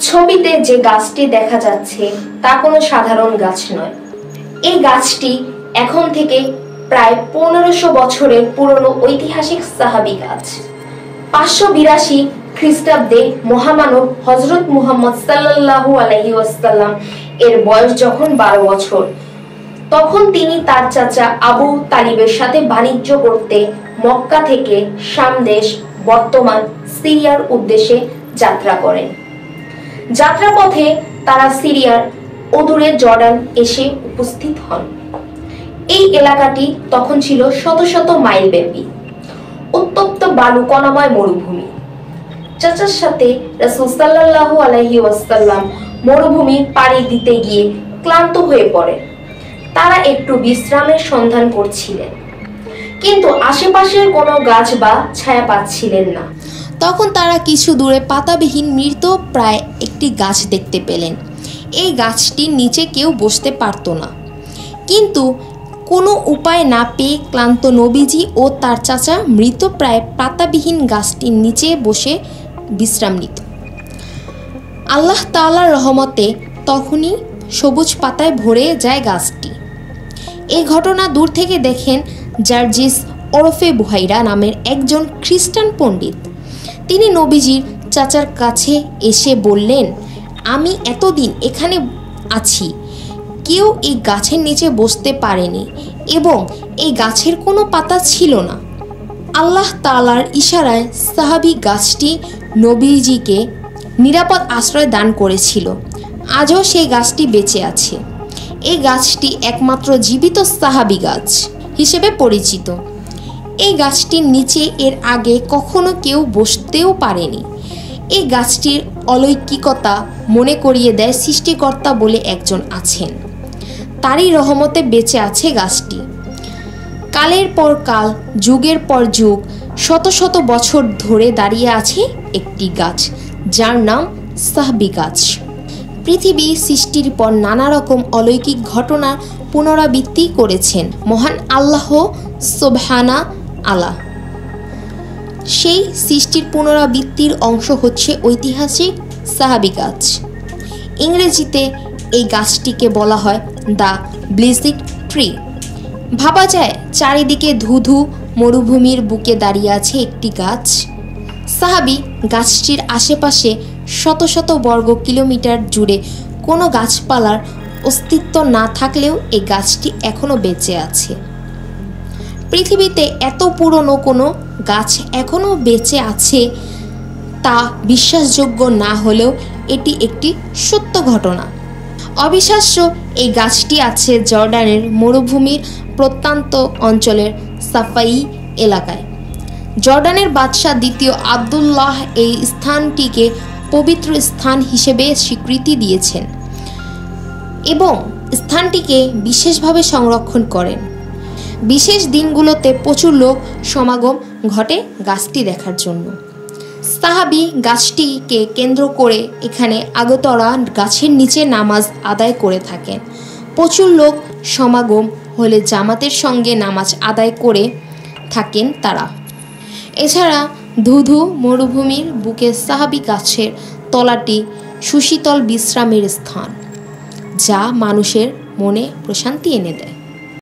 ছবিতে যে গাছটি দেখা যাচ্ছে তা কোনো সাধারণ গাছ নয়। এই গাছটি এখন থেকে প্রায় 1500 বছরের পুরনো ঐতিহাসিক সাহাবী গাছ। 582 খ্রিস্টাব্দে মহামানব হযরত মুহাম্মদ সাল্লাল্লাহু আলাইহি ওয়াসাল্লাম এর বয়স যখন 12 বছর, তখন তিনি তার চাচা আবু তালিবের সাথে বাণিজ্য করতে মক্কা থেকে শাম দেশ, বর্তমান সিরিয়ার উদ্দেশ্যে যাত্রা করেন। যাত্রাপথে তারা সিরিয়ার অদূরে জর্ডান এসে উপস্থিত হন। এই এলাকাটি তখন ছিল শত শত মাইল ব্যাপী, উত্তপ্ত বালু কণাময় মরুভূমি। চাচার সাথে রাসূল সাল্লাল্লাহু আলাইহি ওয়াসাল্লাম মরুভূমি পাড়ি দিতে গিয়ে ক্লান্ত হয়ে পড়ে। তারা একটু বিশ্রামের সন্ধান করছিলেন, কিন্তু আশেপাশের কোনো গাছ বা ছায়া পাচ্ছিলেন না। তখন তারা কিছু দূরে পাতাবিহীন মৃত প্রায় একটি গাছ দেখতে পেলেন। এই গাছটির নিচে কেউ বসতে পারত না, কিন্তু কোনো উপায় না পেয়ে ক্লান্ত নবীজি ও তার চাচা মৃত প্রায় পাতাবিহীন গাছটির নিচে বসে বিশ্রাম নিত। আল্লাহ তাআলার রহমতে তখনই সবুজ পাতায় ভরে যায় গাছটি। এই ঘটনা দূর থেকে দেখেন জার্জিস ওরফে বুহাইরা নামের একজন খ্রিস্টান পণ্ডিত। তিনি নবীজির চাচার কাছে এসে বললেন, আমি এতদিন এখানে আছি, কেউ এই গাছের নিচে বসতে পারেনি এবং এই গাছের কোনো পাতা ছিল না। আল্লাহ তাআলার ইশারায় সাহাবী গাছটি নবীজিকে নিরাপদ আশ্রয় দান করেছিল। আজও সেই গাছটি বেঁচে আছে। এই গাছটি একমাত্র জীবিত সাহাবী গাছ হিসেবে পরিচিত। এই গাছটির নিচে এর আগে কখনো কেউ বসতেও পারেনি। এই গাছটির অলৌকিকতা মনে করিয়ে দেয় সৃষ্টিকর্তা বলে একজন আছেন, তারই রহমতে বেঁচে আছে গাছটি। কালের পর কাল, যুগের পর যুগ, শত শত বছর ধরে দাঁড়িয়ে আছে একটি গাছ, যার নাম সাহাবী গাছ। পৃথিবী সৃষ্টির পর নানা রকম অলৌকিক ঘটনার পুনরাবৃত্তি করেছেন মহান আল্লাহ সুবহানা আলা। সেই সৃষ্টির পুনরাবৃত্তির অংশ হচ্ছে ঐতিহাসিক সাহাবী গাছ। ইংরেজিতে এই গাছটিকে বলা হয় দ্য ব্লেসিড ট্রি। ভাবা যায় চারিদিকে ধুধু মরুভূমির বুকে দাঁড়িয়ে আছে একটি গাছ। সাহাবী গাছটির আশেপাশে শত শত বর্গ কিলোমিটার জুড়ে কোনো গাছপালার অস্তিত্ব না থাকলেও এই গাছটি এখনও বেঁচে আছে। পৃথিবীতে এত পুরনো কোনো গাছ এখনও বেঁচে আছে তা বিশ্বাসযোগ্য না হলেও এটি একটি সত্য ঘটনা। অবিশ্বাস্য এই গাছটি আছে জর্ডানের মরুভূমির প্রত্যন্ত অঞ্চলের সাফাই এলাকায়। জর্ডানের বাদশাহ দ্বিতীয় আবদুল্লাহ এই স্থানটিকে পবিত্র স্থান হিসেবে স্বীকৃতি দিয়েছেন এবং স্থানটিকে বিশেষভাবে সংরক্ষণ করেন। বিশেষ দিনগুলোতে প্রচুর লোক সমাগম ঘটে গাছটি দেখার জন্য। সাহাবী গাছটিকে কেন্দ্র করে এখানে আগতরা গাছের নিচে নামাজ আদায় করে থাকেন। প্রচুর লোক সমাগম হলে জামাতের সঙ্গে নামাজ আদায় করে থাকেন তারা। এছাড়া ধুধু মরুভূমির বুকে সাহাবী গাছের তলাটি সুশীতল বিশ্রামের স্থান, যা মানুষের মনে প্রশান্তি এনে দেয়।